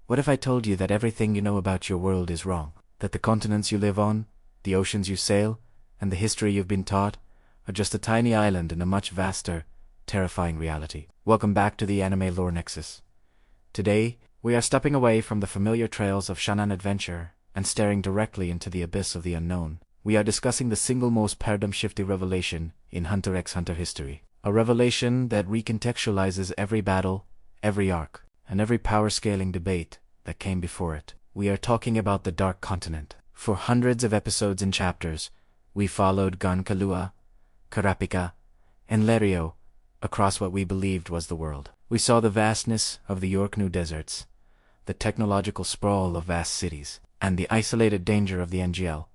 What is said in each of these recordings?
What if I told you that everything you know about your world is wrong? That the continents you live on, the oceans you sail, and the history you've been taught are just a tiny island in a much vaster, terrifying reality. Welcome back to the anime lore Nexus. Today, we are stepping away from the familiar trails of shonen adventure and staring directly into the abyss of the unknown. We are discussing the single most paradigm-shifting revelation in Hunter x Hunter history. A revelation that recontextualizes every battle, every arc, and every power-scaling debate that came before it. We are talking about the Dark Continent. For hundreds of episodes and chapters, we followed Gon, Killua, Kurapika, and Lerio across what we believed was the world. We saw the vastness of the Yorknu deserts, the technological sprawl of vast cities, and the isolated danger of the NGL.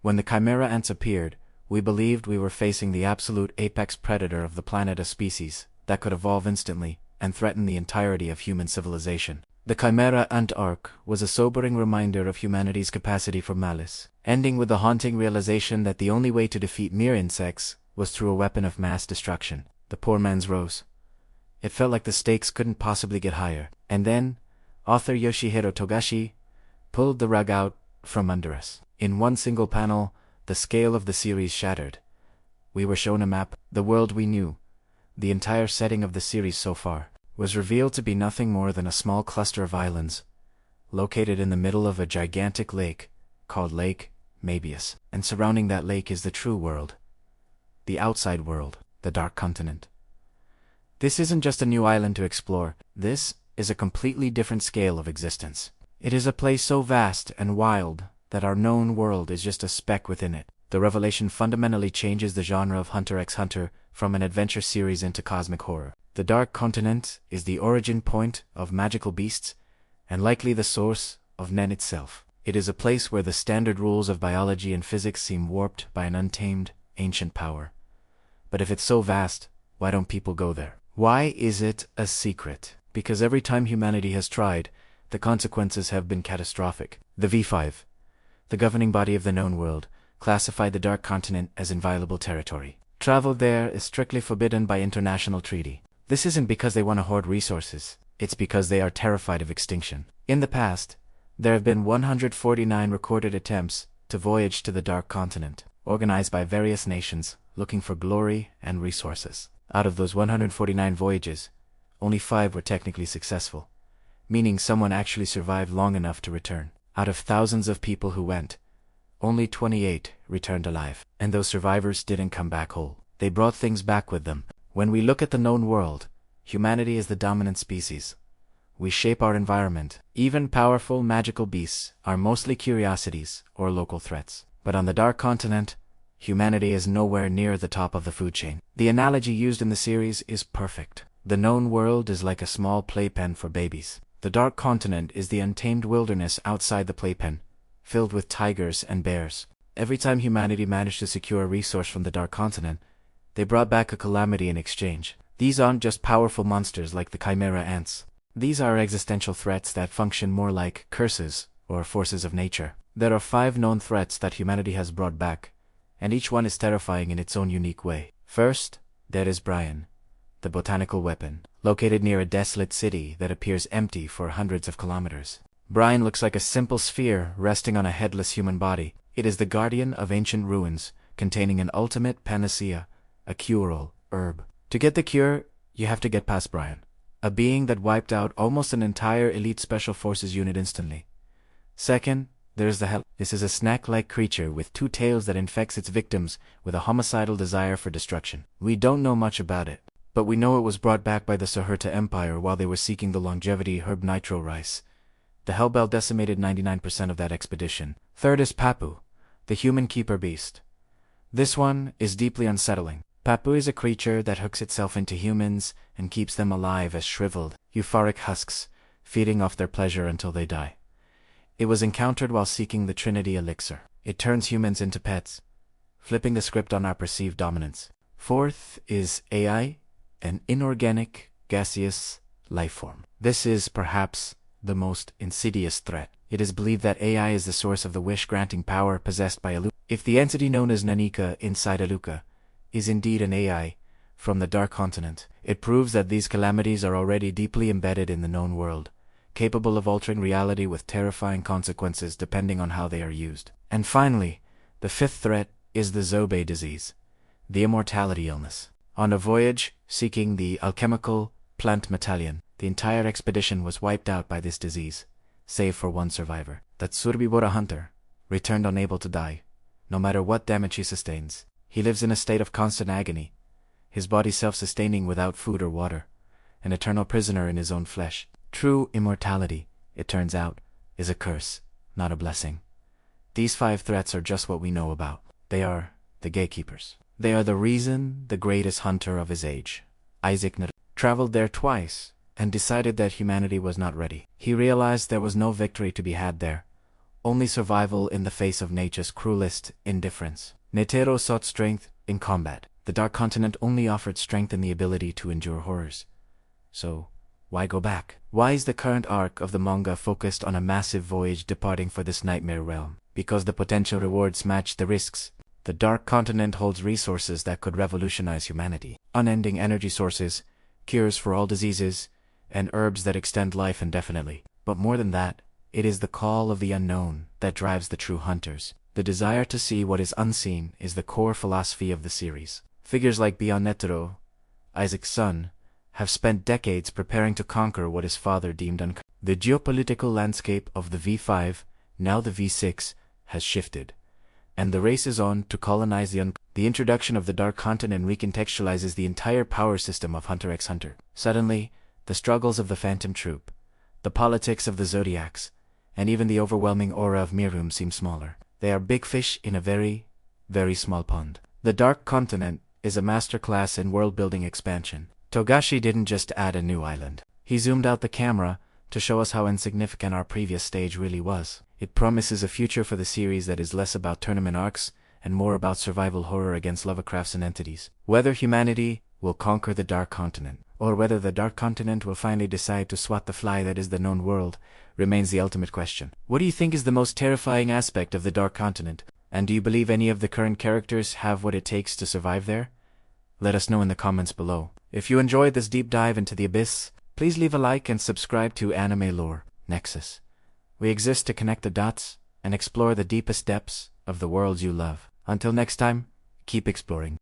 When the Chimera Ants appeared, we believed we were facing the absolute apex predator of the planet, a species that could evolve instantly and threaten the entirety of human civilization. The Chimera Ant arc was a sobering reminder of humanity's capacity for malice, ending with the haunting realization that the only way to defeat mere insects was through a weapon of mass destruction. The poor man's rose. It felt like the stakes couldn't possibly get higher. And then, author Yoshihiro Togashi pulled the rug out from under us. In one single panel, the scale of the series shattered. We were shown a map. The world we knew, the entire setting of the series so far, was revealed to be nothing more than a small cluster of islands, located in the middle of a gigantic lake called Lake Mabius. And surrounding that lake is the true world, the outside world, the Dark Continent. This isn't just a new island to explore. This is a completely different scale of existence. It is a place so vast and wild that our known world is just a speck within it. The revelation fundamentally changes the genre of Hunter x Hunter from an adventure series into cosmic horror. The Dark Continent is the origin point of magical beasts and likely the source of Nen itself. It is a place where the standard rules of biology and physics seem warped by an untamed, ancient power. But if it's so vast, why don't people go there? Why is it a secret? Because every time humanity has tried, the consequences have been catastrophic. The V5, the governing body of the known world, classified the Dark Continent as inviolable territory. Travel there is strictly forbidden by international treaty. This isn't because they want to hoard resources. It's because they are terrified of extinction. In the past, there have been 149 recorded attempts to voyage to the Dark Continent, organized by various nations looking for glory and resources. Out of those 149 voyages, only 5 were technically successful, meaning someone actually survived long enough to return. Out of thousands of people who went, only 28 returned alive. And those survivors didn't come back whole. They brought things back with them. When we look at the known world, humanity is the dominant species. We shape our environment. Even powerful magical beasts are mostly curiosities or local threats. But on the Dark Continent, humanity is nowhere near the top of the food chain. The analogy used in the series is perfect. The known world is like a small playpen for babies. The Dark Continent is the untamed wilderness outside the playpen, filled with tigers and bears. Every time humanity managed to secure a resource from the Dark Continent, they brought back a calamity in exchange. These aren't just powerful monsters like the Chimera Ants. These are existential threats that function more like curses or forces of nature. There are 5 known threats that humanity has brought back, and each one is terrifying in its own unique way. First, there is Brian, the botanical weapon, located near a desolate city that appears empty for hundreds of kilometers. Brian looks like a simple sphere resting on a headless human body. It is the guardian of ancient ruins, containing an ultimate panacea, a cure-all herb. To get the cure, you have to get past Brian, a being that wiped out almost an entire elite special forces unit instantly. Second, there's the Hell. This is a snack-like creature with 2 tails that infects its victims with a homicidal desire for destruction. We don't know much about it, but we know it was brought back by the Suherta Empire while they were seeking the longevity herb nitro rice. The Hellbell decimated 99% of that expedition. Third is Papu, the human keeper beast. This one is deeply unsettling. Papu is a creature that hooks itself into humans and keeps them alive as shriveled, euphoric husks, feeding off their pleasure until they die. It was encountered while seeking the Trinity Elixir. It turns humans into pets, flipping the script on our perceived dominance. Fourth is AI, an inorganic, gaseous life form. This is perhaps the most insidious threat. It is believed that AI is the source of the wish-granting power possessed by Aluka. If the entity known as Nanika inside Aluka is indeed an AI from the Dark Continent, it proves that these calamities are already deeply embedded in the known world, capable of altering reality with terrifying consequences depending on how they are used. And finally, the fifth threat is the Zobei disease, the immortality illness. On a voyage seeking the alchemical plant metallion, the entire expedition was wiped out by this disease, save for one survivor. That Tsurubi hunter returned unable to die, no matter what damage he sustains. He lives in a state of constant agony, his body self-sustaining without food or water, an eternal prisoner in his own flesh. True immortality, it turns out, is a curse, not a blessing. These 5 threats are just what we know about. They are the gatekeepers. They are the reason the greatest hunter of his age, Isaac Newton, traveled there twice and decided that humanity was not ready. He realized there was no victory to be had there, only survival in the face of nature's cruelest indifference. Netero sought strength in combat. The Dark Continent only offered strength in the ability to endure horrors. So, why go back? Why is the current arc of the manga focused on a massive voyage departing for this nightmare realm? Because the potential rewards match the risks. The Dark Continent holds resources that could revolutionize humanity. Unending energy sources, cures for all diseases, and herbs that extend life indefinitely. But more than that, it is the call of the unknown that drives the true hunters. The desire to see what is unseen is the core philosophy of the series. Figures like Beyond Netero, Isaac's son, have spent decades preparing to conquer what his father deemed unconquerable. The geopolitical landscape of the V5, now the V6, has shifted, and the race is on to colonize the unconquered. The introduction of the Dark Continent recontextualizes the entire power system of Hunter x Hunter. Suddenly, the struggles of the Phantom Troop, the politics of the Zodiacs, and even the overwhelming aura of Mirum seem smaller. They are big fish in a very, very small pond. The Dark Continent is a masterclass in world-building expansion. Togashi didn't just add a new island. He zoomed out the camera to show us how insignificant our previous stage really was. It promises a future for the series that is less about tournament arcs and more about survival horror against Lovecrafts and entities. Whether humanity will conquer the Dark Continent, or whether the Dark Continent will finally decide to swat the fly that is the known world, remains the ultimate question. What do you think is the most terrifying aspect of the Dark Continent? And do you believe any of the current characters have what it takes to survive there? Let us know in the comments below. If you enjoyed this deep dive into the abyss, please leave a like and subscribe to Anime Lore Nexus. We exist to connect the dots and explore the deepest depths of the worlds you love. Until next time, keep exploring.